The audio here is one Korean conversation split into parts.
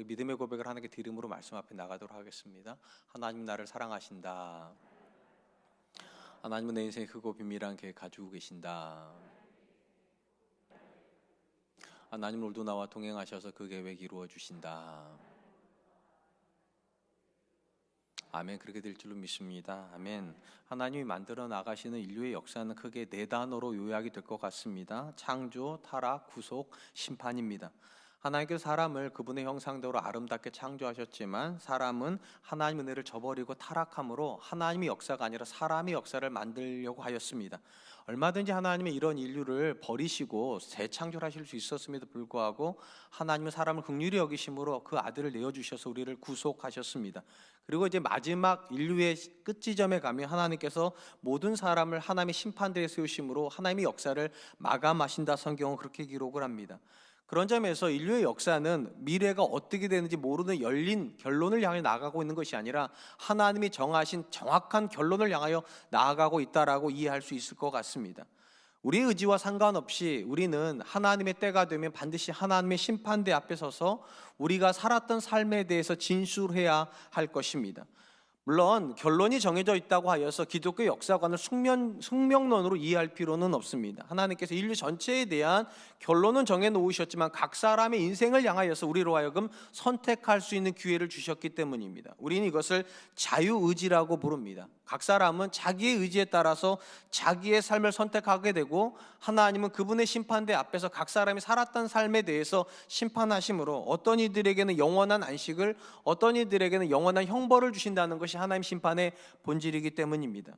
우리 믿음의 고백을 하나님께 드림으로 말씀 앞에 나가도록 하겠습니다. 하나님 나를 사랑하신다. 하나님은 내 인생의 크고 비밀한 계획 가지고 계신다. 하나님은 오늘도 나와 동행하셔서 그 계획 이루어 주신다. 아멘. 그렇게 될 줄로 믿습니다. 아멘. 하나님이 만들어 나가시는 인류의 역사는 크게 네 단어로 요약이 될 것 같습니다. 창조, 타락, 구속, 심판입니다. 하나님께서 사람을 그분의 형상대로 아름답게 창조하셨지만 사람은 하나님의 은혜를 저버리고 타락함으로 하나님의 역사가 아니라 사람의 역사를 만들려고 하였습니다. 얼마든지 하나님의 이런 인류를 버리시고 재창조를 하실 수 있었음에도 불구하고 하나님은 사람을 긍휼히 여기심으로 그 아들을 내어주셔서 우리를 구속하셨습니다. 그리고 이제 마지막 인류의 끝지점에 가면 하나님께서 모든 사람을 하나님의 심판대에 세우심으로 하나님의 역사를 마감하신다. 성경은 그렇게 기록을 합니다. 그런 점에서 인류의 역사는 미래가 어떻게 되는지 모르는 열린 결론을 향해 나아가고 있는 것이 아니라 하나님이 정하신 정확한 결론을 향하여 나아가고 있다라고 이해할 수 있을 것 같습니다. 우리의 의지와 상관없이 우리는 하나님의 때가 되면 반드시 하나님의 심판대 앞에 서서 우리가 살았던 삶에 대해서 진술해야 할 것입니다. 물론 결론이 정해져 있다고 하여서 기독교 역사관을 숙명론으로 이해할 필요는 없습니다. 하나님께서 인류 전체에 대한 결론은 정해놓으셨지만 각 사람의 인생을 향하여서 우리로 하여금 선택할 수 있는 기회를 주셨기 때문입니다. 우리는 이것을 자유의지라고 부릅니다. 각 사람은 자기의 의지에 따라서 자기의 삶을 선택하게 되고 하나님은 그분의 심판대 앞에서 각 사람이 살았던 삶에 대해서 심판하심으로 어떤 이들에게는 영원한 안식을, 어떤 이들에게는 영원한 형벌을 주신다는 것이 하나님 심판의 본질이기 때문입니다.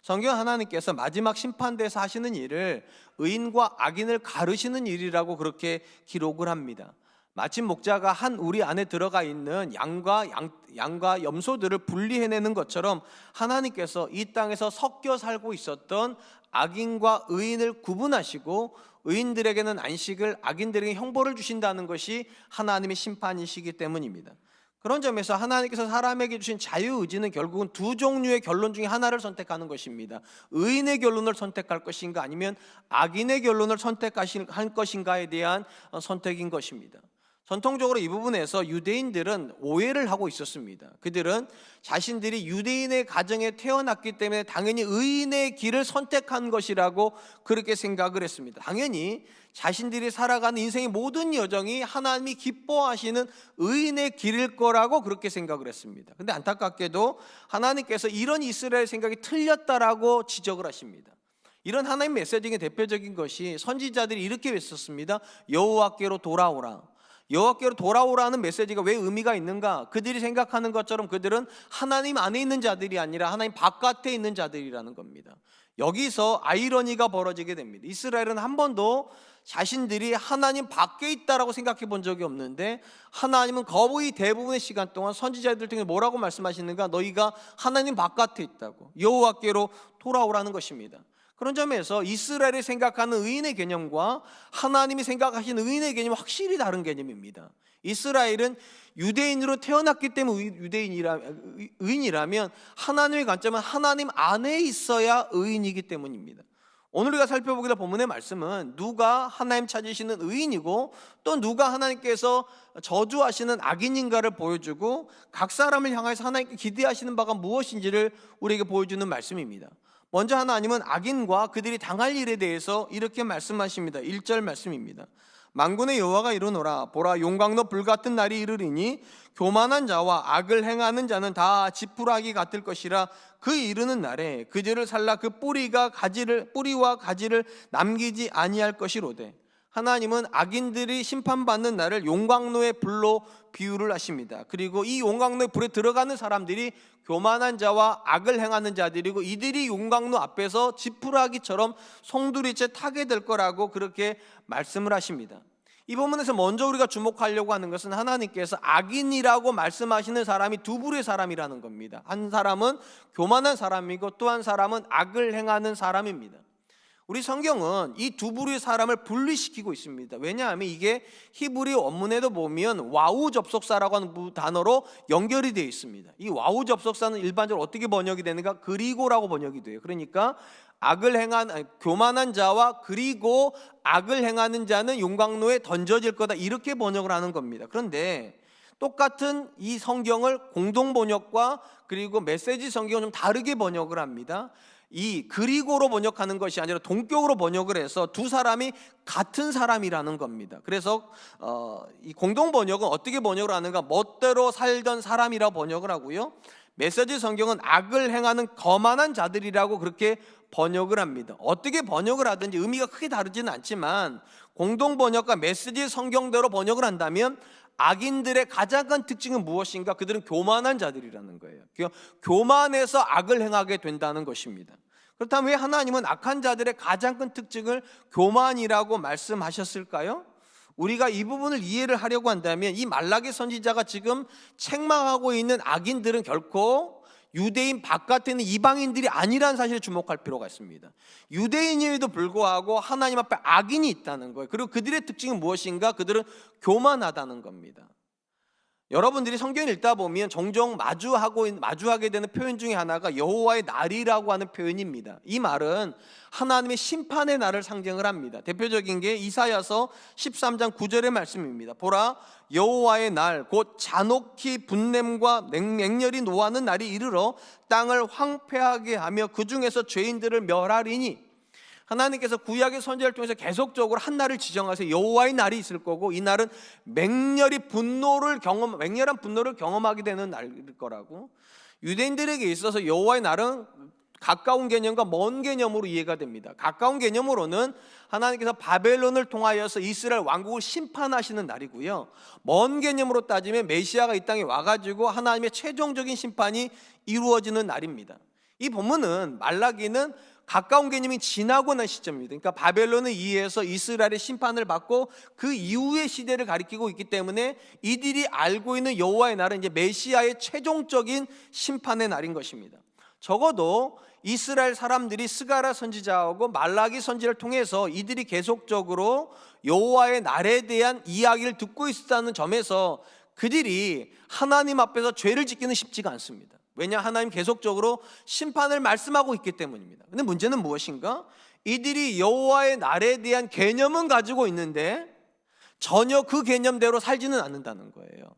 성경 하나님께서 마지막 심판대에서 하시는 일을 의인과 악인을 가르시는 일이라고 그렇게 기록을 합니다. 마침 목자가 한 우리 안에 들어가 있는 양과 염소들을 분리해내는 것처럼 하나님께서 이 땅에서 섞여 살고 있었던 악인과 의인을 구분하시고 의인들에게는 안식을, 악인들에게 형벌을 주신다는 것이 하나님의 심판이시기 때문입니다. 그런 점에서 하나님께서 사람에게 주신 자유의지는 결국은 두 종류의 결론 중에 하나를 선택하는 것입니다. 의인의 결론을 선택할 것인가 아니면 악인의 결론을 선택할 것인가에 대한 선택인 것입니다. 전통적으로 이 부분에서 유대인들은 오해를 하고 있었습니다. 그들은 자신들이 유대인의 가정에 태어났기 때문에 당연히 의인의 길을 선택한 것이라고 그렇게 생각을 했습니다. 당연히 자신들이 살아가는 인생의 모든 여정이 하나님이 기뻐하시는 의인의 길일 거라고 그렇게 생각을 했습니다. 그런데 안타깝게도 하나님께서 이런 이스라엘 생각이 틀렸다라고 지적을 하십니다. 이런 하나님 메시지의 대표적인 것이 선지자들이 이렇게 외쳤습니다. 여호와께로 돌아오라. 여호와께로 돌아오라는 메시지가 왜 의미가 있는가? 그들이 생각하는 것처럼 그들은 하나님 안에 있는 자들이 아니라 하나님 바깥에 있는 자들이라는 겁니다. 여기서 아이러니가 벌어지게 됩니다. 이스라엘은 한 번도 자신들이 하나님 밖에 있다라고 생각해 본 적이 없는데 하나님은 거의 대부분의 시간 동안 선지자들 중에 뭐라고 말씀하시는가? 너희가 하나님 바깥에 있다고, 여호와께로 돌아오라는 것입니다. 그런 점에서 이스라엘이 생각하는 의인의 개념과 하나님이 생각하시는 의인의 개념은 확실히 다른 개념입니다. 이스라엘은 유대인으로 태어났기 때문에 의인이라면 하나님의 관점은 하나님 안에 있어야 의인이기 때문입니다. 오늘 우리가 살펴보기로 본문의 말씀은 누가 하나님 찾으시는 의인이고 또 누가 하나님께서 저주하시는 악인인가를 보여주고 각 사람을 향해서 하나님께 기대하시는 바가 무엇인지를 우리에게 보여주는 말씀입니다. 먼저 하나님은 악인과 그들이 당할 일에 대해서 이렇게 말씀하십니다. 1절 말씀입니다. 만군의 여호와가 이르노라. 보라, 용광로 불같은 날이 이르리니 교만한 자와 악을 행하는 자는 다 지푸라기 같을 것이라. 그 이르는 날에 그들을 살라 그 뿌리와 가지를 남기지 아니할 것이로되. 하나님은 악인들이 심판받는 날을 용광로의 불로 비유를 하십니다. 그리고 이 용광로의 불에 들어가는 사람들이 교만한 자와 악을 행하는 자들이고 이들이 용광로 앞에서 지푸라기처럼 송두리째 타게 될 거라고 그렇게 말씀을 하십니다. 이 부분에서 먼저 우리가 주목하려고 하는 것은 하나님께서 악인이라고 말씀하시는 사람이 두 부류의 사람이라는 겁니다. 한 사람은 교만한 사람이고 또 한 사람은 악을 행하는 사람입니다. 우리 성경은 이 두 부류의 사람을 분리시키고 있습니다. 왜냐하면 이게 히브리 원문에도 보면 와우 접속사라고 하는 단어로 연결이 되어 있습니다. 이 와우 접속사는 일반적으로 어떻게 번역이 되는가? 그리고라고 번역이 돼요. 그러니까 교만한 자와 그리고 악을 행하는 자는 용광로에 던져질 거다, 이렇게 번역을 하는 겁니다. 그런데 똑같은 이 성경을 공동 번역과 그리고 메시지 성경은 좀 다르게 번역을 합니다. 이 그리고로 번역하는 것이 아니라 동격으로 번역을 해서 두 사람이 같은 사람이라는 겁니다. 그래서 이 공동 번역은 어떻게 번역을 하는가? 멋대로 살던 사람이라고 번역을 하고요, 메시지 성경은 악을 행하는 거만한 자들이라고 그렇게 번역을 합니다. 어떻게 번역을 하든지 의미가 크게 다르지는 않지만 공동 번역과 메시지 성경대로 번역을 한다면 악인들의 가장 큰 특징은 무엇인가? 그들은 교만한 자들이라는 거예요. 교만해서 악을 행하게 된다는 것입니다. 그렇다면 왜 하나님은 악한 자들의 가장 큰 특징을 교만이라고 말씀하셨을까요? 우리가 이 부분을 이해를 하려고 한다면 이 말라기 선지자가 지금 책망하고 있는 악인들은 결코 유대인 바깥에 있는 이방인들이 아니라는 사실에 주목할 필요가 있습니다. 유대인임에도 불구하고 하나님 앞에 악인이 있다는 거예요. 그리고 그들의 특징은 무엇인가? 그들은 교만하다는 겁니다. 여러분들이 성경을 읽다 보면 종종 마주하게 되는 표현 중에 하나가 여호와의 날이라고 하는 표현입니다. 이 말은 하나님의 심판의 날을 상징을 합니다. 대표적인 게 이사야서 13장 9절의 말씀입니다. 보라, 여호와의 날 곧 잔혹히 분냄과 맹렬히 노하는 날이 이르러 땅을 황폐하게 하며 그 중에서 죄인들을 멸하리니. 하나님께서 구약의 선지자를 통해서 계속적으로 한 날을 지정하세요. 여호와의 날이 있을 거고 이 날은 맹렬한 분노를 경험하게 되는 날일 거라고. 유대인들에게 있어서 여호와의 날은 가까운 개념과 먼 개념으로 이해가 됩니다. 가까운 개념으로는 하나님께서 바벨론을 통하여서 이스라엘 왕국을 심판하시는 날이고요, 먼 개념으로 따지면 메시아가 이 땅에 와가지고 하나님의 최종적인 심판이 이루어지는 날입니다. 이 본문은 말라기는 가까운 개념이 지나고 난 시점입니다. 그러니까 바벨론에 의해서 이스라엘의 심판을 받고 그 이후의 시대를 가리키고 있기 때문에 이들이 알고 있는 여호와의 날은 이제 메시아의 최종적인 심판의 날인 것입니다. 적어도 이스라엘 사람들이 스가랴 선지자하고 말라기 선지자를 통해서 이들이 계속적으로 여호와의 날에 대한 이야기를 듣고 있었다는 점에서 그들이 하나님 앞에서 죄를 짓기는 쉽지가 않습니다. 왜냐? 하나님 계속적으로 심판을 말씀하고 있기 때문입니다. 근데 문제는 무엇인가? 이들이 여호와의 날에 대한 개념은 가지고 있는데 전혀 그 개념대로 살지는 않는다는 거예요.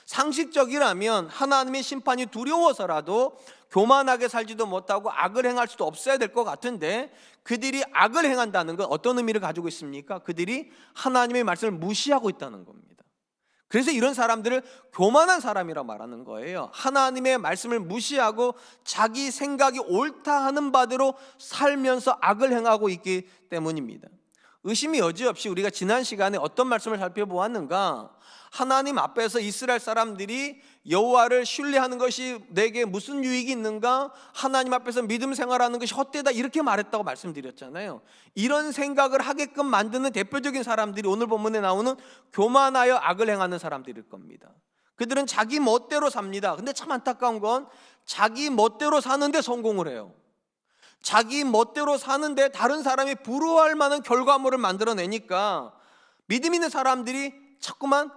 상식적이라면 하나님의 심판이 두려워서라도 교만하게 살지도 못하고 악을 행할 수도 없어야 될 것 같은데 그들이 악을 행한다는 건 어떤 의미를 가지고 있습니까? 그들이 하나님의 말씀을 무시하고 있다는 겁니다. 그래서 이런 사람들을 교만한 사람이라고 말하는 거예요. 하나님의 말씀을 무시하고 자기 생각이 옳다 하는 바대로 살면서 악을 행하고 있기 때문입니다. 의심이 여지없이 우리가 지난 시간에 어떤 말씀을 살펴보았는가? 하나님 앞에서 이스라엘 사람들이 여호와를 신뢰하는 것이 내게 무슨 유익이 있는가? 하나님 앞에서 믿음 생활하는 것이 헛되다, 이렇게 말했다고 말씀드렸잖아요. 이런 생각을 하게끔 만드는 대표적인 사람들이 오늘 본문에 나오는 교만하여 악을 행하는 사람들일 겁니다. 그들은 자기 멋대로 삽니다. 근데 참 안타까운 건 자기 멋대로 사는데 성공을 해요. 자기 멋대로 사는데 다른 사람이 부러워할 만한 결과물을 만들어내니까 믿음 있는 사람들이 자꾸만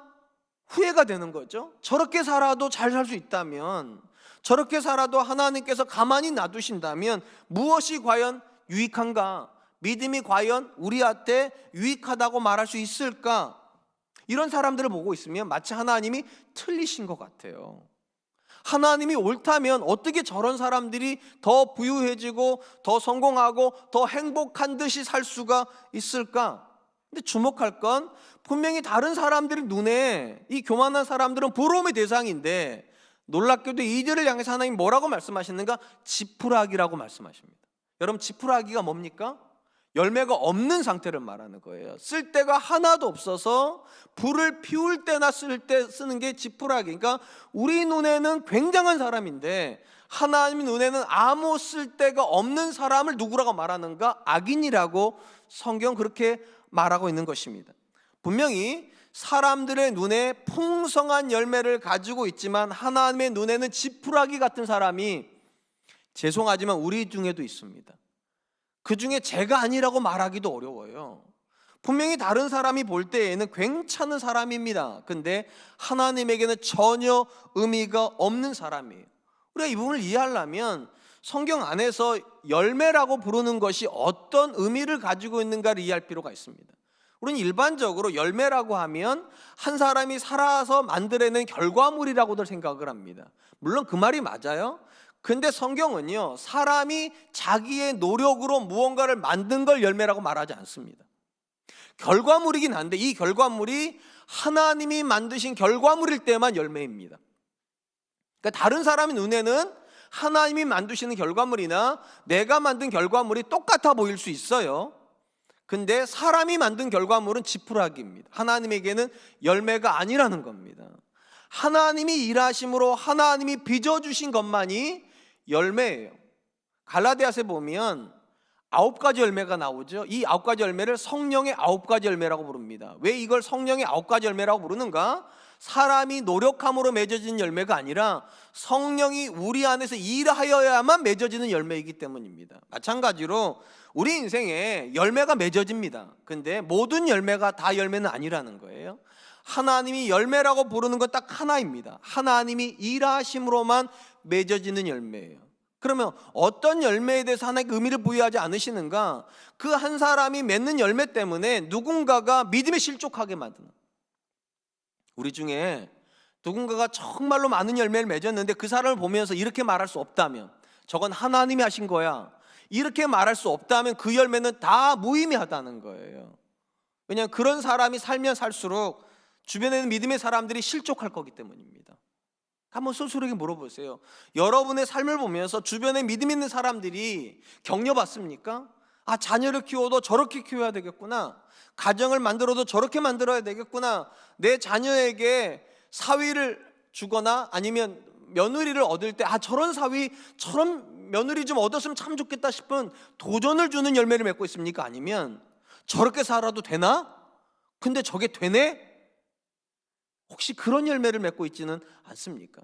후회가 되는 거죠. 저렇게 살아도 잘 살 수 있다면, 저렇게 살아도 하나님께서 가만히 놔두신다면 무엇이 과연 유익한가? 믿음이 과연 우리한테 유익하다고 말할 수 있을까? 이런 사람들을 보고 있으면 마치 하나님이 틀리신 것 같아요. 하나님이 옳다면 어떻게 저런 사람들이 더 부유해지고 더 성공하고 더 행복한 듯이 살 수가 있을까? 근데 주목할 건 분명히 다른 사람들의 눈에 이 교만한 사람들은 부러움의 대상인데 놀랍게도 이들을 향해서 하나님 뭐라고 말씀하시는가? 지푸라기라고 말씀하십니다. 여러분, 지푸라기가 뭡니까? 열매가 없는 상태를 말하는 거예요. 쓸데가 하나도 없어서 불을 피울 때나 쓰는 게 지푸라기. 그러니까 우리 눈에는 굉장한 사람인데 하나님 눈에는 아무 쓸데가 없는 사람을 누구라고 말하는가? 악인이라고 성경 그렇게 말하고 있는 것입니다. 분명히 사람들의 눈에 풍성한 열매를 가지고 있지만 하나님의 눈에는 지푸라기 같은 사람이 죄송하지만 우리 중에도 있습니다. 그 중에 제가 아니라고 말하기도 어려워요. 분명히 다른 사람이 볼 때에는 괜찮은 사람입니다. 근데 하나님에게는 전혀 의미가 없는 사람이에요. 우리가 이 부분을 이해하려면 성경 안에서 열매라고 부르는 것이 어떤 의미를 가지고 있는가를 이해할 필요가 있습니다. 우리는 일반적으로 열매라고 하면 한 사람이 살아서 만들어낸 결과물이라고들 생각을 합니다. 물론 그 말이 맞아요. 근데 성경은요, 사람이 자기의 노력으로 무언가를 만든 걸 열매라고 말하지 않습니다. 결과물이긴 한데 이 결과물이 하나님이 만드신 결과물일 때만 열매입니다. 그러니까 다른 사람의 눈에는 하나님이 만드시는 결과물이나 내가 만든 결과물이 똑같아 보일 수 있어요. 근데 사람이 만든 결과물은 지푸라기입니다. 하나님에게는 열매가 아니라는 겁니다. 하나님이 일하심으로 하나님이 빚어주신 것만이 열매예요. 갈라디아서에 보면 9가지 열매가 나오죠. 이 9가지 열매를 성령의 9가지 열매라고 부릅니다. 왜 이걸 성령의 9가지 열매라고 부르는가? 사람이 노력함으로 맺어지는 열매가 아니라 성령이 우리 안에서 일하여야만 맺어지는 열매이기 때문입니다. 마찬가지로 우리 인생에 열매가 맺어집니다. 근데 모든 열매가 다 열매는 아니라는 거예요. 하나님이 열매라고 부르는 건 딱 하나입니다. 하나님이 일하심으로만 맺어지는 열매예요. 그러면 어떤 열매에 대해서 하나님께 의미를 부여하지 않으시는가? 그 한 사람이 맺는 열매 때문에 누군가가 믿음에 실족하게 만드는, 우리 중에 누군가가 정말로 많은 열매를 맺었는데 그 사람을 보면서 이렇게 말할 수 없다면, 저건 하나님이 하신 거야, 이렇게 말할 수 없다면 그 열매는 다 무의미하다는 거예요. 왜냐하면 그런 사람이 살면 살수록 주변에 있는 믿음의 사람들이 실족할 거기 때문입니다. 한번 스스로에게 물어보세요. 여러분의 삶을 보면서 주변에 믿음 있는 사람들이 격려받습니까? 아, 자녀를 키워도 저렇게 키워야 되겠구나, 가정을 만들어도 저렇게 만들어야 되겠구나, 내 자녀에게 사위를 주거나 아니면 며느리를 얻을 때 아, 저런 사위, 저런 며느리 좀 얻었으면 참 좋겠다 싶은 도전을 주는 열매를 맺고 있습니까? 아니면 저렇게 살아도 되나? 근데 저게 되네? 혹시 그런 열매를 맺고 있지는 않습니까?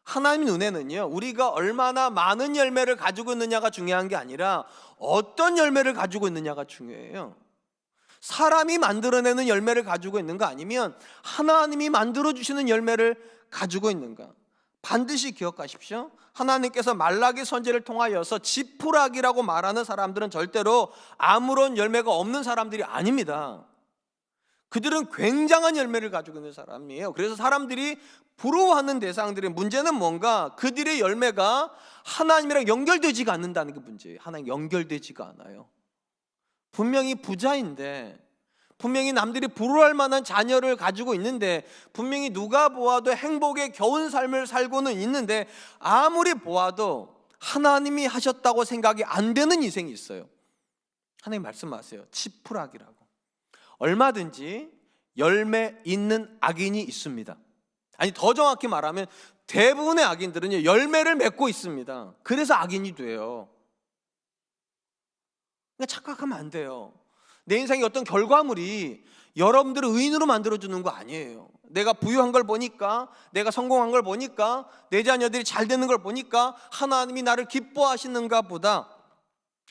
하나님 눈에는요, 우리가 얼마나 많은 열매를 가지고 있느냐가 중요한 게 아니라 어떤 열매를 가지고 있느냐가 중요해요. 사람이 만들어내는 열매를 가지고 있는가, 아니면 하나님이 만들어주시는 열매를 가지고 있는가. 반드시 기억하십시오. 하나님께서 말라기 선지자를 통하여서 지푸라기라고 말하는 사람들은 절대로 아무런 열매가 없는 사람들이 아닙니다. 그들은 굉장한 열매를 가지고 있는 사람이에요. 그래서 사람들이 부러워하는 대상들의 문제는 뭔가, 그들의 열매가 하나님이랑 연결되지가 않는다는 게 문제예요. 하나님 연결되지가 않아요. 분명히 부자인데, 분명히 남들이 부러워할 만한 자녀를 가지고 있는데, 분명히 누가 보아도 행복에 겨운 삶을 살고는 있는데, 아무리 보아도 하나님이 하셨다고 생각이 안 되는 인생이 있어요. 하나님 말씀하세요. 지푸라기라고. 얼마든지 열매 있는 악인이 있습니다. 아니, 더 정확히 말하면 대부분의 악인들은요, 열매를 맺고 있습니다. 그래서 악인이 돼요. 그러니까 착각하면 안 돼요. 내 인생의 어떤 결과물이 여러분들을 의인으로 만들어주는 거 아니에요. 내가 부유한 걸 보니까, 내가 성공한 걸 보니까, 내 자녀들이 잘 되는 걸 보니까 하나님이 나를 기뻐하시는가 보다.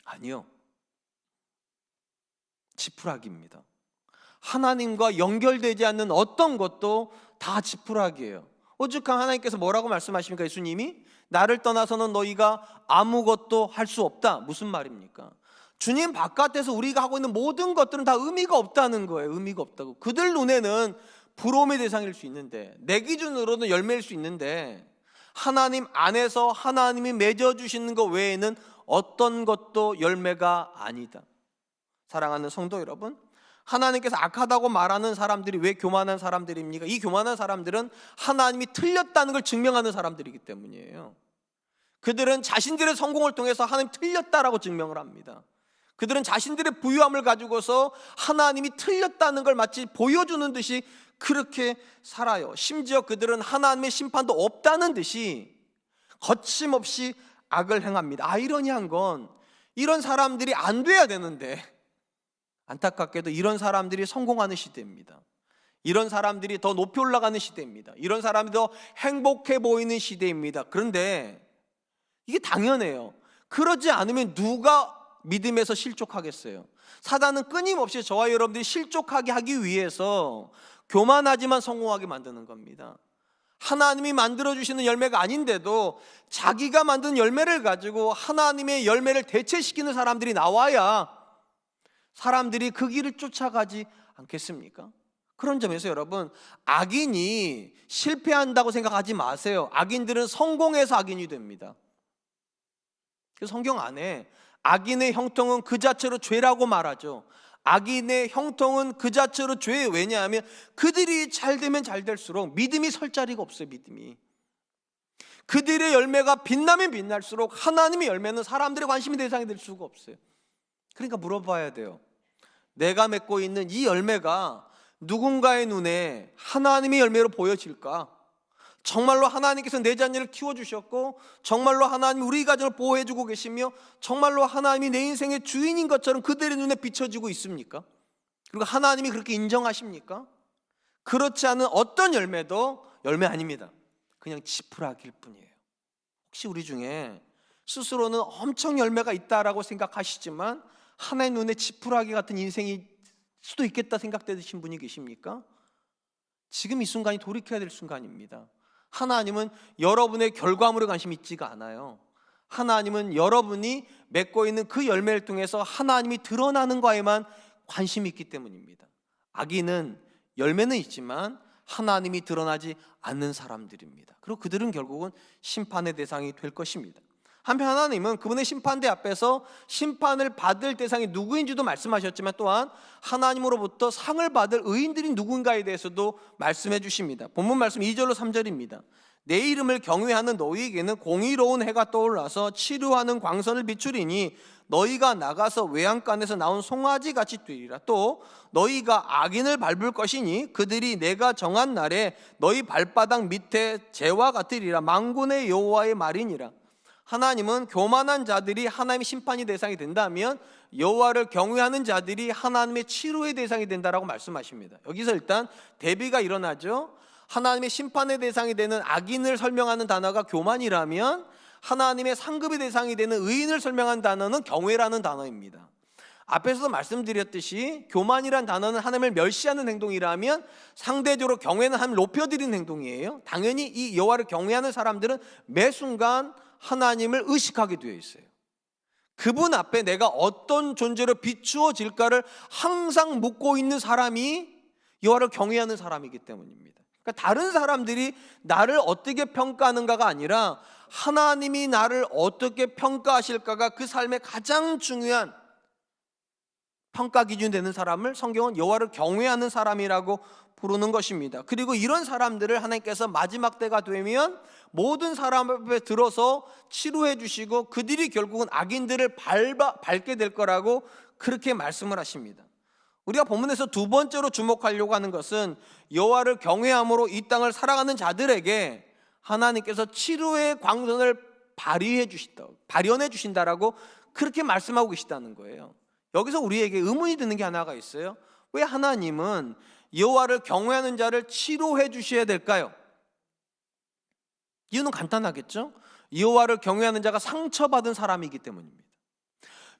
아니요. 지푸라기입니다. 하나님과 연결되지 않는 어떤 것도 다 지푸라기예요. 오죽한 하나님께서 뭐라고 말씀하십니까? 예수님이 나를 떠나서는 너희가 아무것도 할 수 없다. 무슨 말입니까? 주님 바깥에서 우리가 하고 있는 모든 것들은 다 의미가 없다는 거예요. 의미가 없다고. 그들 눈에는 부러움의 대상일 수 있는데, 내 기준으로는 열매일 수 있는데, 하나님 안에서 하나님이 맺어주시는 것 외에는 어떤 것도 열매가 아니다. 사랑하는 성도 여러분, 하나님께서 악하다고 말하는 사람들이 왜 교만한 사람들입니까? 이 교만한 사람들은 하나님이 틀렸다는 걸 증명하는 사람들이기 때문이에요. 그들은 자신들의 성공을 통해서 하나님 틀렸다라고 증명을 합니다. 그들은 자신들의 부유함을 가지고서 하나님이 틀렸다는 걸 마치 보여주는 듯이 그렇게 살아요. 심지어 그들은 하나님의 심판도 없다는 듯이 거침없이 악을 행합니다. 아이러니한 건 이런 사람들이 안 돼야 되는데, 안타깝게도 이런 사람들이 성공하는 시대입니다. 이런 사람들이 더 높이 올라가는 시대입니다. 이런 사람이 더 행복해 보이는 시대입니다. 그런데 이게 당연해요. 그러지 않으면 누가 믿음에서 실족하겠어요? 사단은 끊임없이 저와 여러분들이 실족하게 하기 위해서 교만하지만 성공하게 만드는 겁니다. 하나님이 만들어주시는 열매가 아닌데도 자기가 만든 열매를 가지고 하나님의 열매를 대체시키는 사람들이 나와야 사람들이 그 길을 쫓아가지 않겠습니까? 그런 점에서 여러분, 악인이 실패한다고 생각하지 마세요. 악인들은 성공해서 악인이 됩니다. 그래서 성경 안에 악인의 형통은 그 자체로 죄라고 말하죠. 악인의 형통은 그 자체로 죄예요. 왜냐하면 그들이 잘 되면 잘 될수록 믿음이 설 자리가 없어요. 믿음이. 그들의 열매가 빛나면 빛날수록 하나님의 열매는 사람들의 관심의 대상이 될 수가 없어요. 그러니까 물어봐야 돼요. 내가 맺고 있는 이 열매가 누군가의 눈에 하나님의 열매로 보여질까? 정말로 하나님께서 내 자녀를 키워주셨고, 정말로 하나님이 우리 가정을 보호해주고 계시며, 정말로 하나님이 내 인생의 주인인 것처럼 그들의 눈에 비춰지고 있습니까? 그리고 하나님이 그렇게 인정하십니까? 그렇지 않은 어떤 열매도 열매 아닙니다. 그냥 지푸라기일 뿐이에요. 혹시 우리 중에 스스로는 엄청 열매가 있다라고 생각하시지만 하나의 눈에 지푸라기 같은 인생이 수도 있겠다 생각되신 분이 계십니까? 지금 이 순간이 돌이켜야 될 순간입니다. 하나님은 여러분의 결과물에 관심이 있지가 않아요. 하나님은 여러분이 맺고 있는 그 열매를 통해서 하나님이 드러나는 거에만 관심이 있기 때문입니다. 악인은 열매는 있지만 하나님이 드러나지 않는 사람들입니다. 그리고 그들은 결국은 심판의 대상이 될 것입니다. 한편 하나님은 그분의 심판대 앞에서 심판을 받을 대상이 누구인지도 말씀하셨지만 또한 하나님으로부터 상을 받을 의인들이 누군가에 대해서도 말씀해 주십니다. 본문 말씀 2절로 3절입니다. 내 이름을 경외하는 너희에게는 공의로운 해가 떠올라서 치료하는 광선을 비추리니 너희가 나가서 외양간에서 나온 송아지같이 뛰리라. 또 너희가 악인을 밟을 것이니 그들이 내가 정한 날에 너희 발바닥 밑에 재와 같으리라. 만군의 여호와의 말이니라. 하나님은 교만한 자들이 하나님의 심판의 대상이 된다면 여호와를 경외하는 자들이 하나님의 치료의 대상이 된다라고 말씀하십니다. 여기서 일단 대비가 일어나죠. 하나님의 심판의 대상이 되는 악인을 설명하는 단어가 교만이라면 하나님의 상급의 대상이 되는 의인을 설명하는 단어는 경외라는 단어입니다. 앞에서도 말씀드렸듯이 교만이란 단어는 하나님을 멸시하는 행동이라면 상대적으로 경외는 하나님을 높여드리는 행동이에요. 당연히 이 여호와를 경외하는 사람들은 매 순간 하나님을 의식하게 되어 있어요. 그분 앞에 내가 어떤 존재로 비추어질까를 항상 묻고 있는 사람이 여호와를 경외하는 사람이기 때문입니다. 그러니까 다른 사람들이 나를 어떻게 평가하는가가 아니라 하나님이 나를 어떻게 평가하실까가 그 삶의 가장 중요한 평가 기준 되는 사람을 성경은 여호와를 경외하는 사람이라고 부르는 것입니다. 그리고 이런 사람들을 하나님께서 마지막 때가 되면 모든 사람 앞에 들어서 치료해 주시고 그들이 결국은 악인들을 밟게 될 거라고 그렇게 말씀을 하십니다. 우리가 본문에서 두 번째로 주목하려고 하는 것은 여호와를 경외함으로 이 땅을 살아가는 자들에게 하나님께서 치료의 광선을 발현해 주신다라고 그렇게 말씀하고 계시다는 거예요. 여기서 우리에게 의문이 드는 게 하나가 있어요. 왜 하나님은 여호와를 경외하는 자를 치료해 주셔야 될까요? 이유는 간단하겠죠? 여호와를 경외하는 자가 상처받은 사람이기 때문입니다.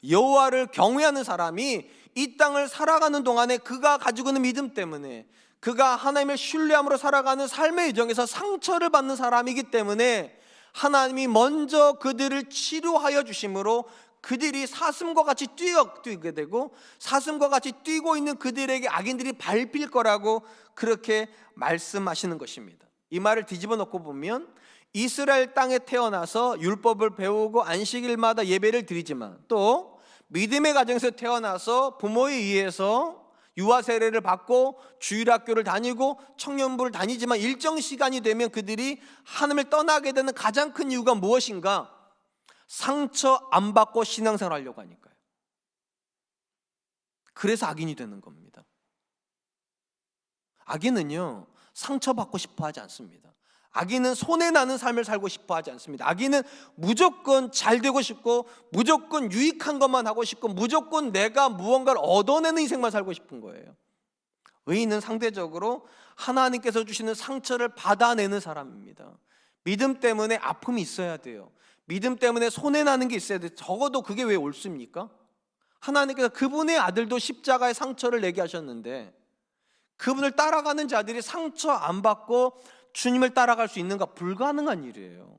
여호와를 경외하는 사람이 이 땅을 살아가는 동안에 그가 가지고 있는 믿음 때문에 그가 하나님을 신뢰함으로 살아가는 삶의 여정에서 상처를 받는 사람이기 때문에 하나님이 먼저 그들을 치료하여 주심으로 그들이 사슴과 같이 뛰게 되고 사슴과 같이 뛰고 있는 그들에게 악인들이 밟힐 거라고 그렇게 말씀하시는 것입니다. 이 말을 뒤집어 놓고 보면 이스라엘 땅에 태어나서 율법을 배우고 안식일마다 예배를 드리지만 또 믿음의 가정에서 태어나서 부모에 의해서 유아 세례를 받고 주일학교를 다니고 청년부를 다니지만 일정 시간이 되면 그들이 하나님을 떠나게 되는 가장 큰 이유가 무엇인가? 상처 안 받고 신앙생활 하려고 하니까요. 그래서 악인이 되는 겁니다. 악인은요 상처받고 싶어 하지 않습니다. 악인은 손해나는 삶을 살고 싶어 하지 않습니다. 악인은 무조건 잘 되고 싶고 무조건 유익한 것만 하고 싶고 무조건 내가 무언가를 얻어내는 인생만 살고 싶은 거예요. 의인은 상대적으로 하나님께서 주시는 상처를 받아내는 사람입니다. 믿음 때문에 아픔이 있어야 돼요. 믿음 때문에 손해나는 게 있어야 돼요. 적어도 그게 왜 옳습니까? 하나님께서 그분의 아들도 십자가의 상처를 내게 하셨는데 그분을 따라가는 자들이 상처 안 받고 주님을 따라갈 수 있는가? 불가능한 일이에요.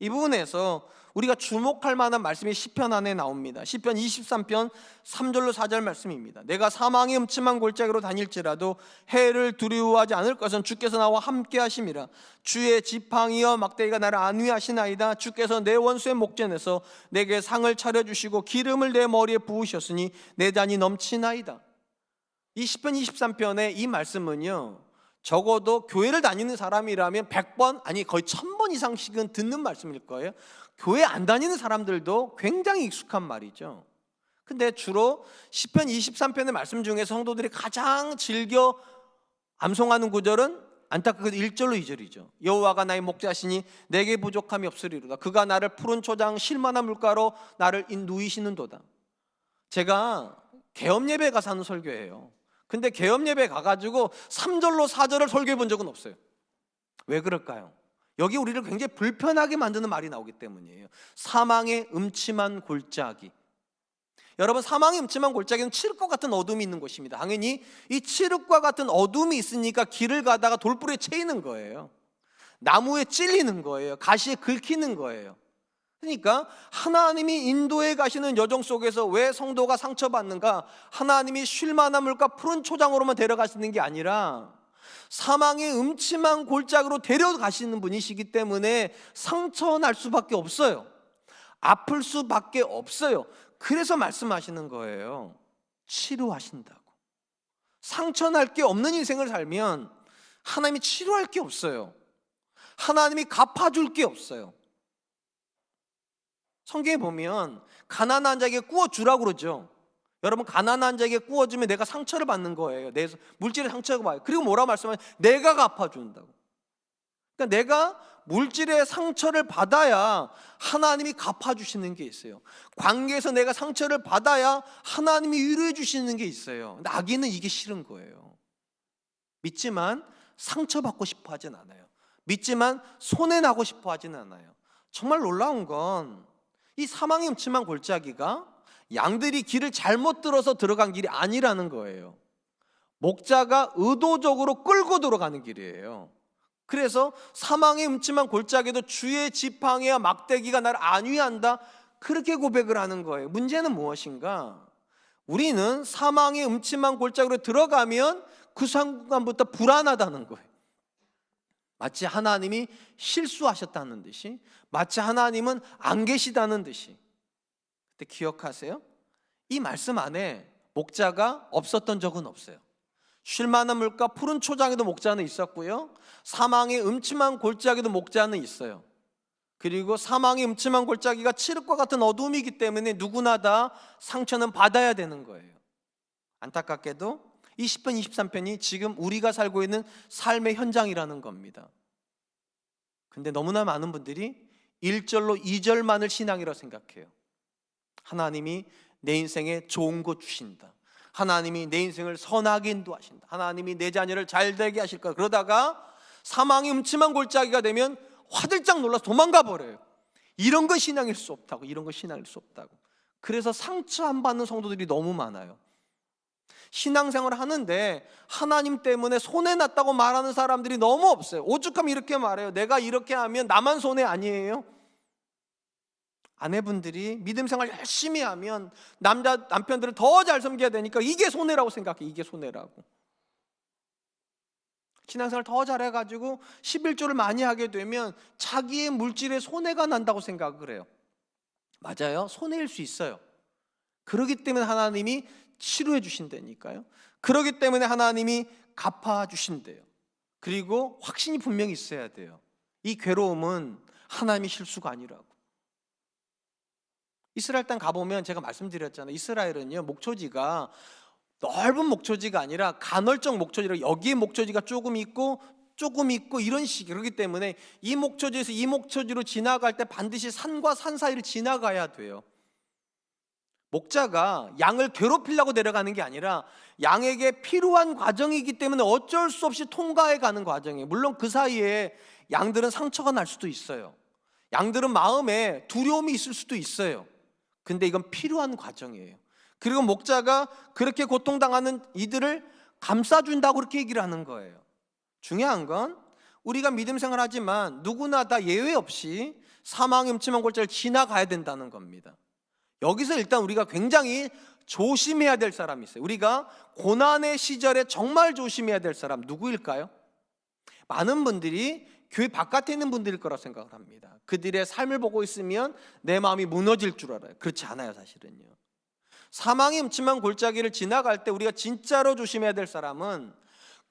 이 부분에서 우리가 주목할 만한 말씀이 시편 안에 나옵니다. 시편 23편 3절로 4절 말씀입니다. 내가 사망의 음침한 골짜기로 다닐지라도 해를 두려워하지 않을 것은 주께서 나와 함께 하심이라. 주의 지팡이여 막대기가 나를 안위하시나이다. 주께서 내 원수의 목전에서 내게 상을 차려주시고 기름을 내 머리에 부으셨으니 내 잔이 넘치나이다. 이 시편 23편의 이 말씀은요, 적어도 교회를 다니는 사람이라면 100번 아니 거의 1000번 이상씩은 듣는 말씀일 거예요. 교회 안 다니는 사람들도 굉장히 익숙한 말이죠. 근데 주로 시편 23편의 말씀 중에 성도들이 가장 즐겨 암송하는 구절은 안타깝게도 1절로 2절이죠. 여호와가 나의 목자시니 내게 부족함이 없으리로다. 그가 나를 푸른 초장 쉴만한 물가로 나를 누이시는도다. 제가 개업예배 가서 하는 설교예요. 근데 개업예배 가가지고 3절로 4절을 설교해 본 적은 없어요. 왜 그럴까요? 여기 우리를 굉장히 불편하게 만드는 말이 나오기 때문이에요. 사망의 음침한 골짜기. 여러분, 사망의 음침한 골짜기는 칠흑과 같은 어둠이 있는 곳입니다. 당연히 이 칠흑과 같은 어둠이 있으니까 길을 가다가 돌부리에 채이는 거예요. 나무에 찔리는 거예요. 가시에 긁히는 거예요. 그러니까 하나님이 인도해 가시는 여정 속에서 왜 성도가 상처받는가? 하나님이 쉴만한 물과 푸른 초장으로만 데려가시는 게 아니라 사망의 음침한 골짜기로 데려가시는 분이시기 때문에 상처날 수밖에 없어요. 아플 수밖에 없어요. 그래서 말씀하시는 거예요. 치료하신다고. 상처날 게 없는 인생을 살면 하나님이 치료할 게 없어요. 하나님이 갚아줄 게 없어요. 성경에 보면 가난한 자에게 구워주라고 그러죠. 여러분, 가난한 자에게 구워주면 내가 상처를 받는 거예요. 내 물질의 상처를 받아요. 그리고 뭐라고 말씀하냐? 내가 갚아준다고. 그러니까 내가 물질의 상처를 받아야 하나님이 갚아주시는 게 있어요. 관계에서 내가 상처를 받아야 하나님이 위로해 주시는 게 있어요. 근데 악인은 이게 싫은 거예요. 믿지만 상처받고 싶어 하진 않아요. 믿지만 손해나고 싶어 하진 않아요. 정말 놀라운 건 이 사망의 음침한 골짜기가 양들이 길을 잘못 들어서 들어간 길이 아니라는 거예요. 목자가 의도적으로 끌고 들어가는 길이에요. 그래서 사망의 음침한 골짜기도 주의 지팡이와 막대기가 나를 안위한다, 그렇게 고백을 하는 거예요. 문제는 무엇인가? 우리는 사망의 음침한 골짜기로 들어가면 그 순간부터 불안하다는 거예요. 마치 하나님이 실수하셨다는 듯이, 마치 하나님은 안 계시다는 듯이. 근데 기억하세요? 이 말씀 안에 목자가 없었던 적은 없어요. 쉴만한 물가 푸른 초장에도 목자는 있었고요, 사망의 음침한 골짜기도 목자는 있어요. 그리고 사망의 음침한 골짜기가 칠흑과 같은 어둠이기 때문에 누구나 다 상처는 받아야 되는 거예요. 안타깝게도 이 시편 23편이 지금 우리가 살고 있는 삶의 현장이라는 겁니다. 근데 너무나 많은 분들이 1절로 2절만을 신앙이라고 생각해요. 하나님이 내 인생에 좋은 것 주신다. 하나님이 내 인생을 선하게 인도하신다. 하나님이 내 자녀를 잘 되게 하실 거야. 그러다가 사망의 음침한 골짜기가 되면 화들짝 놀라서 도망가 버려요. 이런 거 신앙일 수 없다고, 이런 거 신앙일 수 없다고. 그래서 상처 안 받는 성도들이 너무 많아요. 신앙생활을 하는데 하나님 때문에 손해났다고 말하는 사람들이 너무 없어요. 오죽하면 이렇게 말해요. 내가 이렇게 하면 나만 손해 아니에요? 아내분들이 믿음생활 열심히 하면 남편들을 더 잘 섬겨야 되니까 이게 손해라고 생각해. 이게 손해라고. 신앙생활 더 잘해가지고 11조를 많이 하게 되면 자기의 물질에 손해가 난다고 생각을 해요. 맞아요. 손해일 수 있어요. 그렇기 때문에 하나님이 치료해 주신다니까요. 그렇기 때문에 하나님이 갚아 주신대요. 그리고 확신이 분명히 있어야 돼요. 이 괴로움은 하나님의 실수가 아니라고. 이스라엘 땅 가보면 제가 말씀드렸잖아요. 이스라엘은요, 목초지가 넓은 목초지가 아니라 간헐적 목초지라, 여기에 목초지가 조금 있고 이런 식이에요. 그렇기 때문에 이 목초지에서 이 목초지로 지나갈 때 반드시 산과 산 사이를 지나가야 돼요. 목자가 양을 괴롭히려고 내려가는 게 아니라 양에게 필요한 과정이기 때문에 어쩔 수 없이 통과해 가는 과정이에요. 물론 그 사이에 양들은 상처가 날 수도 있어요. 양들은 마음에 두려움이 있을 수도 있어요. 근데 이건 필요한 과정이에요. 그리고 목자가 그렇게 고통당하는 이들을 감싸준다고 그렇게 얘기를 하는 거예요. 중요한 건 우리가 믿음 생활하지만 누구나 다 예외 없이 사망의 음침한 골짜기를 지나가야 된다는 겁니다. 여기서 일단 우리가 굉장히 조심해야 될 사람이 있어요. 우리가 고난의 시절에 정말 조심해야 될 사람 누구일까요? 많은 분들이 교회 바깥에 있는 분들일 거라고 생각을 합니다. 그들의 삶을 보고 있으면 내 마음이 무너질 줄 알아요. 그렇지 않아요, 사실은요. 사망의 음침한 골짜기를 지나갈 때 우리가 진짜로 조심해야 될 사람은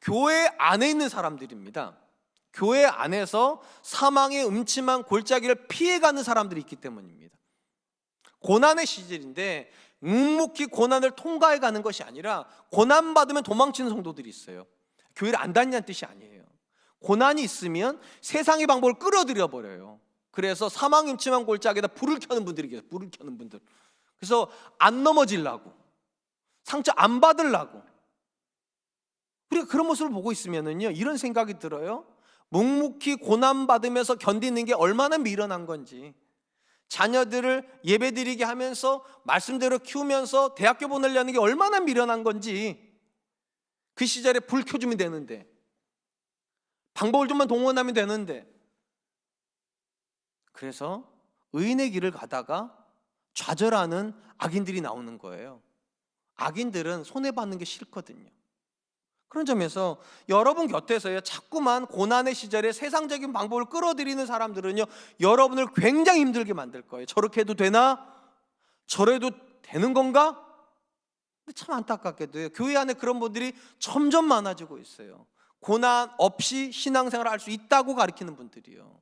교회 안에 있는 사람들입니다. 교회 안에서 사망의 음침한 골짜기를 피해가는 사람들이 있기 때문입니다. 고난의 시절인데 묵묵히 고난을 통과해 가는 것이 아니라 고난받으면 도망치는 성도들이 있어요. 교회를 안 다니냐는 뜻이 아니에요. 고난이 있으면 세상의 방법을 끌어들여 버려요. 그래서 사망의 음침한 골짜기에다 불을 켜는 분들이 계세요. 불을 켜는 분들. 그래서 안 넘어지려고, 상처 안 받으려고. 우리가 그런 모습을 보고 있으면은요, 이런 생각이 들어요. 묵묵히 고난받으면서 견디는 게 얼마나 미련한 건지, 자녀들을 예배드리게 하면서 말씀대로 키우면서 대학교 보내려는 게 얼마나 미련한 건지, 그 시절에 불 켜주면 되는데, 방법을 좀만 동원하면 되는데. 그래서 의인의 길을 가다가 좌절하는 악인들이 나오는 거예요. 악인들은 손해받는 게 싫거든요. 그런 점에서 여러분 곁에서요, 자꾸만 고난의 시절에 세상적인 방법을 끌어들이는 사람들은요, 여러분을 굉장히 힘들게 만들 거예요. 저렇게 해도 되나? 저래도 되는 건가? 근데 참 안타깝게도요, 교회 안에 그런 분들이 점점 많아지고 있어요. 고난 없이 신앙생활을 할 수 있다고 가르치는 분들이요,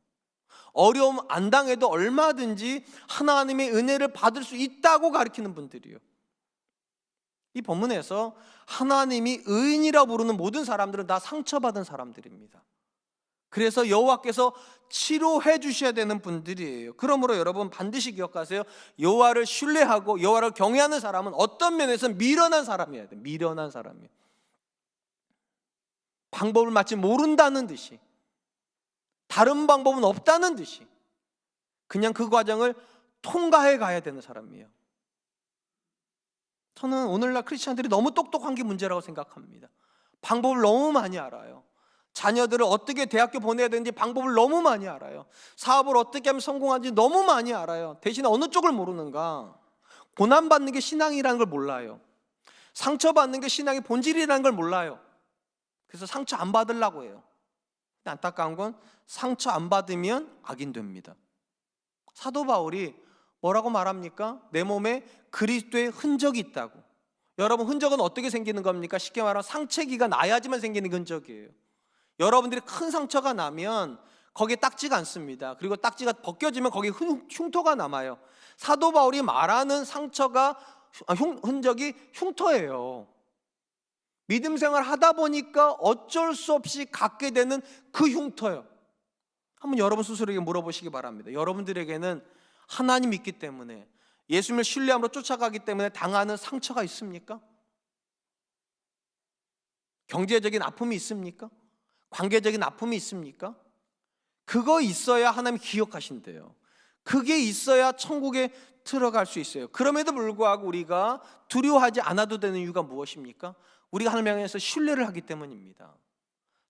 어려움 안 당해도 얼마든지 하나님의 은혜를 받을 수 있다고 가르치는 분들이요. 이 본문에서 하나님이 의인이라 부르는 모든 사람들은 다 상처받은 사람들입니다. 그래서 여호와께서 치료해 주셔야 되는 분들이에요. 그러므로 여러분 반드시 기억하세요. 여호와를 신뢰하고 여호와를 경외하는 사람은 어떤 면에서 미련한 사람이어야 돼요. 미련한 사람이에요. 방법을 마치 모른다는 듯이, 다른 방법은 없다는 듯이 그냥 그 과정을 통과해 가야 되는 사람이에요. 저는 오늘날 크리스찬들이 너무 똑똑한 게 문제라고 생각합니다. 방법을 너무 많이 알아요. 자녀들을 어떻게 대학교 보내야 되는지 방법을 너무 많이 알아요. 사업을 어떻게 하면 성공하는지 너무 많이 알아요. 대신에 어느 쪽을 모르는가? 고난받는 게 신앙이라는 걸 몰라요. 상처받는 게 신앙의 본질이라는 걸 몰라요. 그래서 상처 안 받으려고 해요. 근데 안타까운 건 상처 안 받으면 악인 됩니다. 사도 바울이 뭐라고 말합니까? 내 몸에 그리스도의 흔적이 있다고. 여러분, 흔적은 어떻게 생기는 겁니까? 쉽게 말하면 상처기가 나야지만 생기는 흔적이에요. 여러분들이 큰 상처가 나면 거기에 딱지가 않습니다. 그리고 딱지가 벗겨지면 거기에 흉터가 남아요. 사도 바울이 말하는 상처가, 흔적이 흉터예요. 믿음 생활 하다 보니까 어쩔 수 없이 갖게 되는 그 흉터요. 한번 여러분 스스로에게 물어보시기 바랍니다. 여러분들에게는 하나님 있기 때문에, 예수님을 신뢰함으로 쫓아가기 때문에 당하는 상처가 있습니까? 경제적인 아픔이 있습니까? 관계적인 아픔이 있습니까? 그거 있어야 하나님이 기억하신대요. 그게 있어야 천국에 들어갈 수 있어요. 그럼에도 불구하고 우리가 두려워하지 않아도 되는 이유가 무엇입니까? 우리가 하나님을 향해서 신뢰를 하기 때문입니다.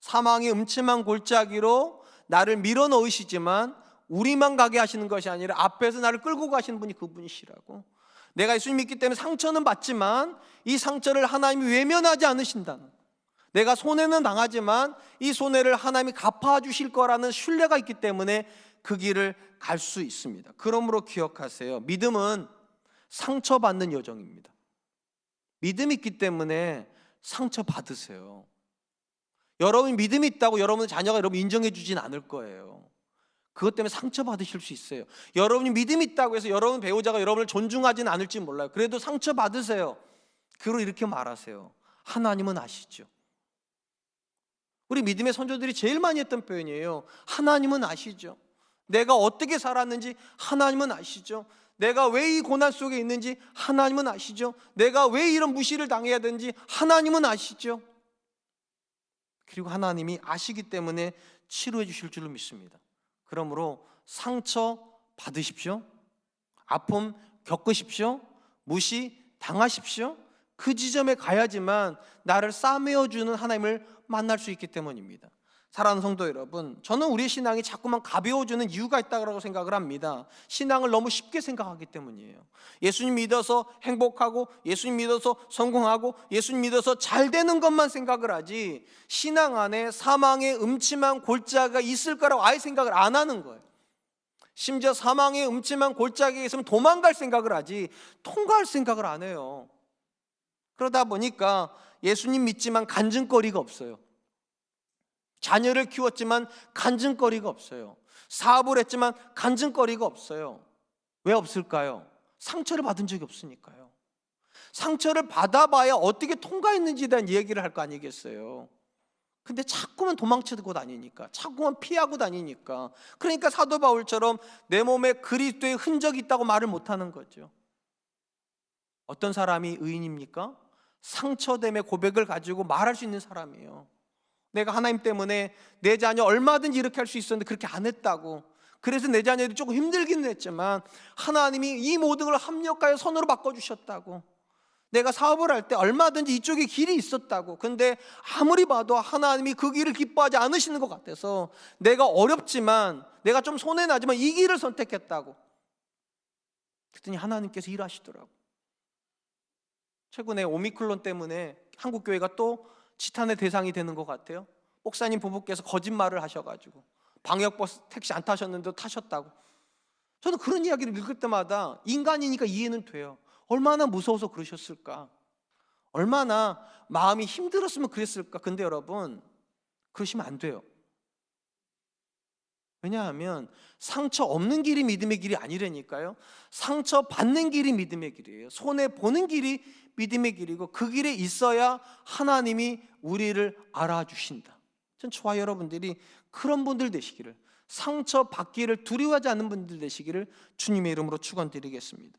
사망의 음침한 골짜기로 나를 밀어넣으시지만 우리만 가게 하시는 것이 아니라 앞에서 나를 끌고 가시는 분이 그분이시라고. 내가 예수님 믿기 때문에 상처는 받지만 이 상처를 하나님이 외면하지 않으신다는, 내가 손해는 당하지만 이 손해를 하나님이 갚아주실 거라는 신뢰가 있기 때문에 그 길을 갈 수 있습니다. 그러므로 기억하세요. 믿음은 상처받는 여정입니다. 믿음이 있기 때문에 상처 받으세요. 여러분이 믿음이 있다고 여러분의 자녀가 여러분 인정해 주진 않을 거예요. 그것 때문에 상처 받으실 수 있어요. 여러분이 믿음이 있다고 해서 여러분 배우자가 여러분을 존중하지는 않을지 몰라요. 그래도 상처 받으세요. 그리고 이렇게 말하세요. 하나님은 아시죠. 우리 믿음의 선조들이 제일 많이 했던 표현이에요. 하나님은 아시죠. 내가 어떻게 살았는지 하나님은 아시죠. 내가 왜 이 고난 속에 있는지 하나님은 아시죠. 내가 왜 이런 무시를 당해야 되는지 하나님은 아시죠. 그리고 하나님이 아시기 때문에 치료해 주실 줄로 믿습니다. 그러므로 상처 받으십시오. 아픔 겪으십시오. 무시 당하십시오. 그 지점에 가야지만 나를 싸매어주는 하나님을 만날 수 있기 때문입니다. 사랑하는 성도 여러분, 저는 우리 신앙이 자꾸만 가벼워지는 이유가 있다고 생각을 합니다. 신앙을 너무 쉽게 생각하기 때문이에요. 예수님 믿어서 행복하고, 예수님 믿어서 성공하고, 예수님 믿어서 잘 되는 것만 생각을 하지, 신앙 안에 사망의 음침한 골짜기가 있을 거라고 아예 생각을 안 하는 거예요. 심지어 사망의 음침한 골짜기에 있으면 도망갈 생각을 하지 통과할 생각을 안 해요. 그러다 보니까 예수님 믿지만 간증거리가 없어요. 자녀를 키웠지만 간증거리가 없어요. 사업을 했지만 간증거리가 없어요. 왜 없을까요? 상처를 받은 적이 없으니까요. 상처를 받아봐야 어떻게 통과했는지에 대한 얘기를 할 거 아니겠어요. 근데 자꾸만 도망치고 다니니까, 자꾸만 피하고 다니니까, 그러니까 사도 바울처럼 내 몸에 그리스도의 흔적이 있다고 말을 못하는 거죠. 어떤 사람이 의인입니까? 상처됨의 고백을 가지고 말할 수 있는 사람이에요. 내가 하나님 때문에 내 자녀 얼마든지 이렇게 할 수 있었는데 그렇게 안 했다고, 그래서 내 자녀들이 조금 힘들기는 했지만 하나님이 이 모든 걸 합력하여 선으로 바꿔주셨다고, 내가 사업을 할 때 얼마든지 이쪽에 길이 있었다고, 근데 아무리 봐도 하나님이 그 길을 기뻐하지 않으시는 것 같아서 내가 어렵지만, 내가 좀 손해나지만 이 길을 선택했다고. 그랬더니 하나님께서 일하시더라고. 최근에 오미크론 때문에 한국교회가 또 지탄의 대상이 되는 것 같아요. 목사님 부부께서 거짓말을 하셔가지고 방역버스 택시 안 타셨는데 타셨다고. 저는 그런 이야기를 읽을 때마다 인간이니까 이해는 돼요. 얼마나 무서워서 그러셨을까, 얼마나 마음이 힘들었으면 그랬을까. 근데 여러분, 그러시면 안 돼요. 왜냐하면 상처 없는 길이 믿음의 길이 아니라니까요. 상처 받는 길이 믿음의 길이에요. 손해보는 길이 믿음의 길이고, 그 길에 있어야 하나님이 우리를 알아주신다. 전 저와 여러분들이 그런 분들 되시기를, 상처 받기를 두려워하지 않는 분들 되시기를 주님의 이름으로 축원드리겠습니다.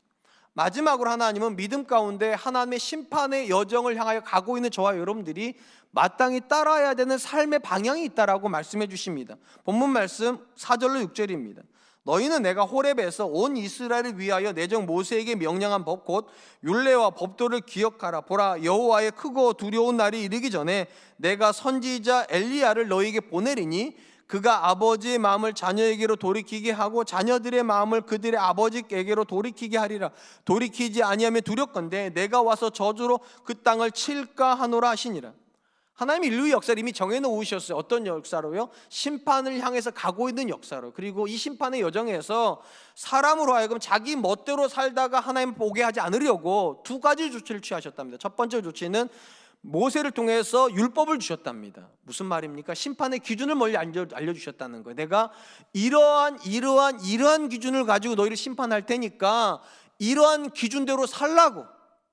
마지막으로 하나님은 믿음 가운데 하나님의 심판의 여정을 향하여 가고 있는 저와 여러분들이 마땅히 따라야 되는 삶의 방향이 있다라고 말씀해 주십니다. 본문 말씀 4절로 6절입니다. 너희는 내가 호렙에서 온 이스라엘을 위하여 내 종 모세에게 명령한 법 곧 율례와 법도를 기억하라. 보라, 여호와의 크고 두려운 날이 이르기 전에 내가 선지자 엘리야를 너희에게 보내리니 그가 아버지의 마음을 자녀에게로 돌이키게 하고 자녀들의 마음을 그들의 아버지에게로 돌이키게 하리라. 돌이키지 아니하면 두렵건대 내가 와서 저주로 그 땅을 칠까 하노라 하시니라. 하나님이 인류의 역사를 이미 정해놓으셨어요. 어떤 역사로요? 심판을 향해서 가고 있는 역사로. 그리고 이 심판의 여정에서 사람으로 하여금 자기 멋대로 살다가 하나님을 보게 하지 않으려고 두 가지 조치를 취하셨답니다. 첫 번째 조치는 모세를 통해서 율법을 주셨답니다. 무슨 말입니까? 심판의 기준을 멀리 알려주셨다는 거예요. 내가 이러한 기준을 가지고 너희를 심판할 테니까 이러한 기준대로 살라고.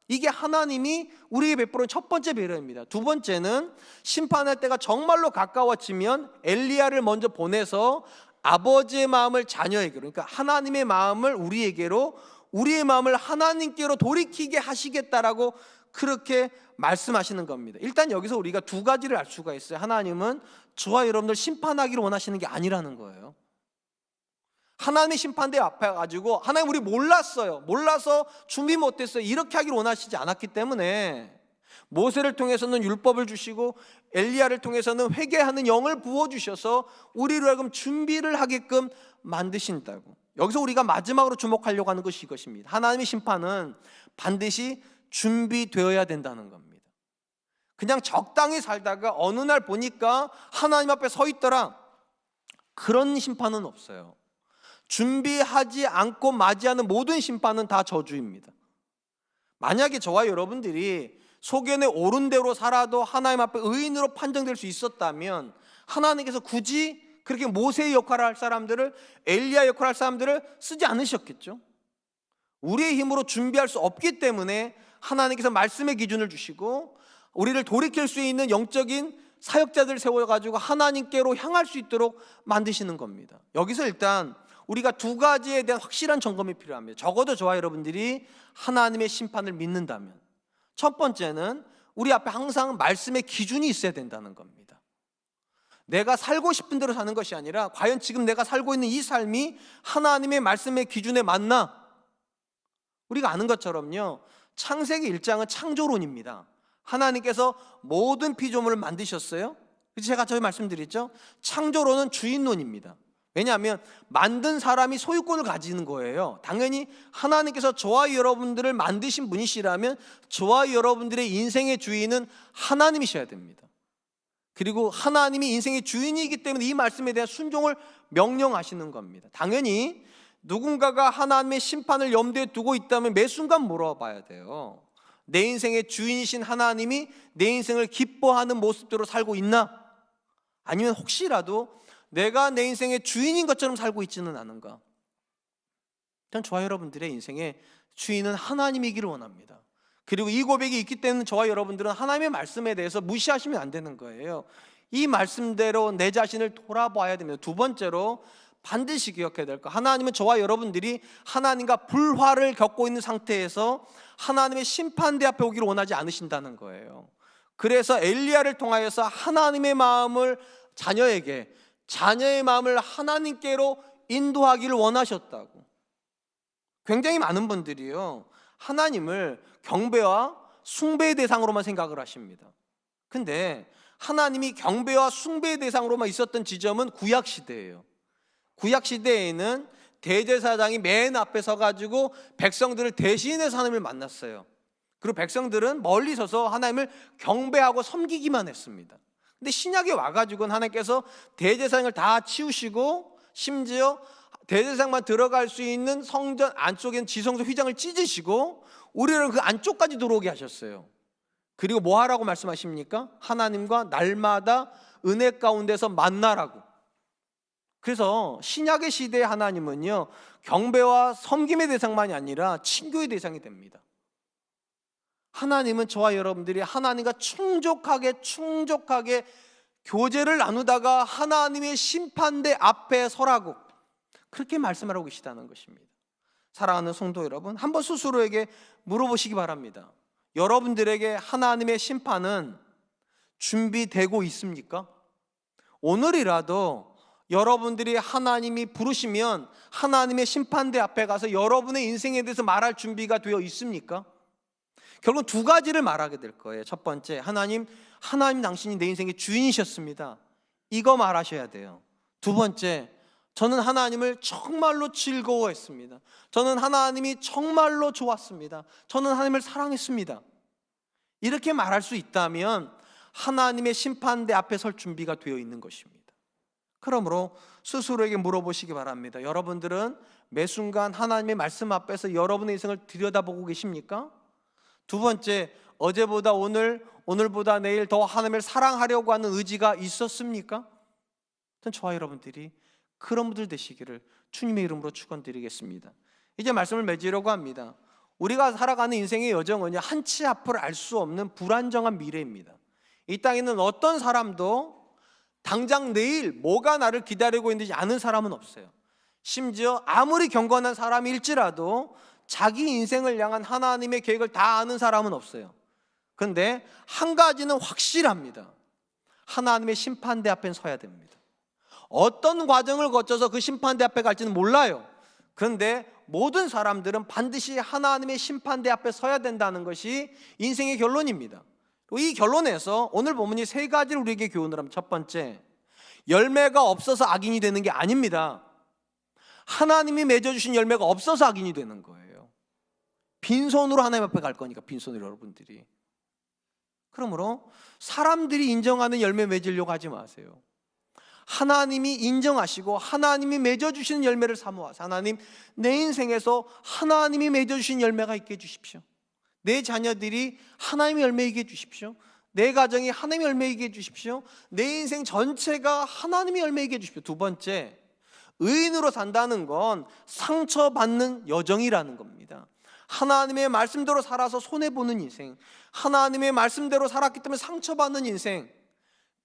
이게 하나님이 우리에게 베푸는 첫 번째 배려입니다. 두 번째는 심판할 때가 정말로 가까워지면 엘리야를 먼저 보내서 아버지의 마음을 자녀에게로, 그러니까 하나님의 마음을 우리에게로, 우리의 마음을 하나님께로 돌이키게 하시겠다라고 그렇게 말씀하시는 겁니다. 일단 여기서 우리가 두 가지를 알 수가 있어요. 하나님은 저와 여러분들 심판하기를 원하시는 게 아니라는 거예요. 하나님의 심판대 앞에 가지고 하나님 우리 몰라서 준비 못했어요, 이렇게 하기를 원하시지 않았기 때문에 모세를 통해서는 율법을 주시고 엘리야를 통해서는 회개하는 영을 부어주셔서 우리로 하여금 준비를 하게끔 만드신다고. 여기서 우리가 마지막으로 주목하려고 하는 것이 이것입니다. 하나님의 심판은 반드시 준비되어야 된다는 겁니다. 그냥 적당히 살다가 어느 날 보니까 하나님 앞에 서 있더라, 그런 심판은 없어요. 준비하지 않고 맞이하는 모든 심판은 다 저주입니다. 만약에 저와 여러분들이 소견에 옳은 대로 살아도 하나님 앞에 의인으로 판정될 수 있었다면 하나님께서 굳이 그렇게 모세의 역할을 할 사람들을, 엘리야 역할을 할 사람들을 쓰지 않으셨겠죠. 우리의 힘으로 준비할 수 없기 때문에 하나님께서 말씀의 기준을 주시고 우리를 돌이킬 수 있는 영적인 사역자들을 세워가지고 하나님께로 향할 수 있도록 만드시는 겁니다. 여기서 일단 우리가 두 가지에 대한 확실한 점검이 필요합니다. 적어도 저와 여러분들이 하나님의 심판을 믿는다면 첫 번째는 우리 앞에 항상 말씀의 기준이 있어야 된다는 겁니다. 내가 살고 싶은 대로 사는 것이 아니라 과연 지금 내가 살고 있는 이 삶이 하나님의 말씀의 기준에 맞나? 우리가 아는 것처럼요, 창세기 1장은 창조론입니다. 하나님께서 모든 피조물을 만드셨어요. 제가 저희 말씀드렸죠. 창조론은 주인론입니다. 왜냐하면 만든 사람이 소유권을 가지는 거예요. 당연히 하나님께서 저와 여러분들을 만드신 분이시라면 저와 여러분들의 인생의 주인은 하나님이셔야 됩니다. 그리고 하나님이 인생의 주인이기 때문에 이 말씀에 대한 순종을 명령하시는 겁니다. 당연히 누군가가 하나님의 심판을 염두에 두고 있다면 매 순간 물어봐야 돼요. 내 인생의 주인이신 하나님이 내 인생을 기뻐하는 모습대로 살고 있나? 아니면 혹시라도 내가 내 인생의 주인인 것처럼 살고 있지는 않은가? 전 저와 여러분들의 인생의 주인은 하나님이기를 원합니다. 그리고 이 고백이 있기 때문에 저와 여러분들은 하나님의 말씀에 대해서 무시하시면 안 되는 거예요. 이 말씀대로 내 자신을 돌아봐야 됩니다. 두 번째로 반드시 기억해야 될 거, 하나님은 저와 여러분들이 하나님과 불화를 겪고 있는 상태에서 하나님의 심판대 앞에 오기를 원하지 않으신다는 거예요. 그래서 엘리야를 통하여서 하나님의 마음을 자녀의 마음을 하나님께로 인도하기를 원하셨다고. 굉장히 많은 분들이요, 하나님을 경배와 숭배의 대상으로만 생각을 하십니다. 근데 하나님이 경배와 숭배의 대상으로만 있었던 지점은 구약시대예요. 구약시대에는 대제사장이 맨 앞에 서가지고 백성들을 대신해서 하나님을 만났어요. 그리고 백성들은 멀리 서서 하나님을 경배하고 섬기기만 했습니다. 근데 신약에 와가지고는 하나님께서 대제사장을 다 치우시고 심지어 대제사장만 들어갈 수 있는 성전 안쪽엔 지성소 휘장을 찢으시고 우리는 그 안쪽까지 들어오게 하셨어요. 그리고 뭐 하라고 말씀하십니까? 하나님과 날마다 은혜 가운데서 만나라고. 그래서 신약의 시대의 하나님은요, 경배와 섬김의 대상만이 아니라 친교의 대상이 됩니다. 하나님은 저와 여러분들이 하나님과 충족하게 교제를 나누다가 하나님의 심판대 앞에 서라고 그렇게 말씀하고 계시다는 것입니다. 사랑하는 성도 여러분, 한번 스스로에게 물어보시기 바랍니다. 여러분들에게 하나님의 심판은 준비되고 있습니까? 오늘이라도 여러분들이 하나님이 부르시면 하나님의 심판대 앞에 가서 여러분의 인생에 대해서 말할 준비가 되어 있습니까? 결국 두 가지를 말하게 될 거예요. 첫 번째, 하나님 당신이 내 인생의 주인이셨습니다. 이거 말하셔야 돼요. 두 번째, 저는 하나님을 정말로 즐거워했습니다. 저는 하나님이 정말로 좋았습니다. 저는 하나님을 사랑했습니다. 이렇게 말할 수 있다면 하나님의 심판대 앞에 설 준비가 되어 있는 것입니다. 그러므로 스스로에게 물어보시기 바랍니다. 여러분들은 매 순간 하나님의 말씀 앞에서 여러분의 인생을 들여다보고 계십니까? 두 번째, 어제보다 오늘보다 내일 더 하나님을 사랑하려고 하는 의지가 있었습니까? 저와 여러분들이 그런 분들 되시기를 주님의 이름으로 축원드리겠습니다. 이제 말씀을 맺으려고 합니다. 우리가 살아가는 인생의 여정은 한치 앞을 알 수 없는 불안정한 미래입니다. 이 땅에 있는 어떤 사람도 당장 내일 뭐가 나를 기다리고 있는지 아는 사람은 없어요. 심지어 아무리 경건한 사람일지라도 자기 인생을 향한 하나님의 계획을 다 아는 사람은 없어요. 그런데 한 가지는 확실합니다. 하나님의 심판대 앞엔 서야 됩니다. 어떤 과정을 거쳐서 그 심판대 앞에 갈지는 몰라요. 그런데 모든 사람들은 반드시 하나님의 심판대 앞에 서야 된다는 것이 인생의 결론입니다. 이 결론에서 오늘 본문이 세 가지를 우리에게 교훈을 합니다. 첫 번째, 열매가 없어서 악인이 되는 게 아닙니다. 하나님이 맺어주신 열매가 없어서 악인이 되는 거예요. 빈손으로 하나님 앞에 갈 거니까, 빈손으로 여러분들이. 그러므로 사람들이 인정하는 열매 맺으려고 하지 마세요. 하나님이 인정하시고 하나님이 맺어주시는 열매를 사모하세요. 하나님, 내 인생에서 하나님이 맺어주신 열매가 있게 해주십시오. 내 자녀들이 하나님의 열매이게 해주십시오. 내 가정이 하나님의 열매이게 해주십시오. 내 인생 전체가 하나님의 열매이게 해주십시오. 두 번째, 의인으로 산다는 건 상처받는 여정이라는 겁니다. 하나님의 말씀대로 살아서 손해보는 인생, 하나님의 말씀대로 살았기 때문에 상처받는 인생,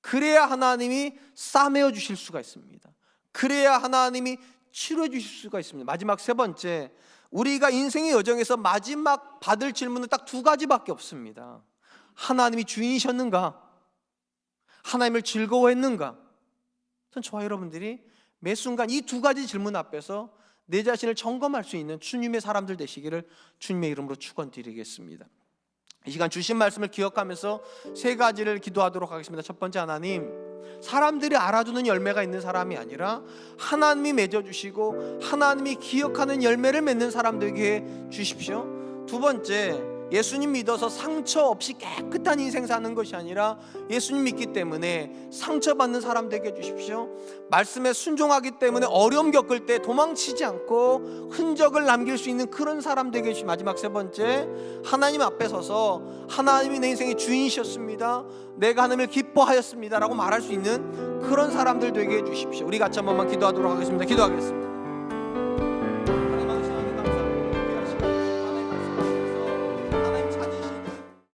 그래야 하나님이 싸매어 주실 수가 있습니다. 그래야 하나님이 치료해 주실 수가 있습니다. 마지막 세 번째, 우리가 인생의 여정에서 마지막 받을 질문은 딱 두 가지밖에 없습니다. 하나님이 주인이셨는가? 하나님을 즐거워했는가? 전 저와 여러분들이 매 순간 이 두 가지 질문 앞에서 내 자신을 점검할 수 있는 주님의 사람들 되시기를 주님의 이름으로 축원드리겠습니다. 이 시간 주신 말씀을 기억하면서 세 가지를 기도하도록 하겠습니다. 첫 번째, 하나님, 사람들이 알아주는 열매가 있는 사람이 아니라 하나님이 맺어주시고 하나님이 기억하는 열매를 맺는 사람 되게 주십시오. 두 번째, 예수님 믿어서 상처 없이 깨끗한 인생 사는 것이 아니라 예수님 믿기 때문에 상처받는 사람 되게 해주십시오. 말씀에 순종하기 때문에 어려움 겪을 때 도망치지 않고 흔적을 남길 수 있는 그런 사람 되게 해주십시오. 마지막 세 번째, 하나님 앞에 서서 하나님이 내 인생의 주인이셨습니다, 내가 하나님을 기뻐하였습니다 라고 말할 수 있는 그런 사람들 되게 해주십시오. 우리 같이 한 번만 기도하도록 하겠습니다. 기도하겠습니다.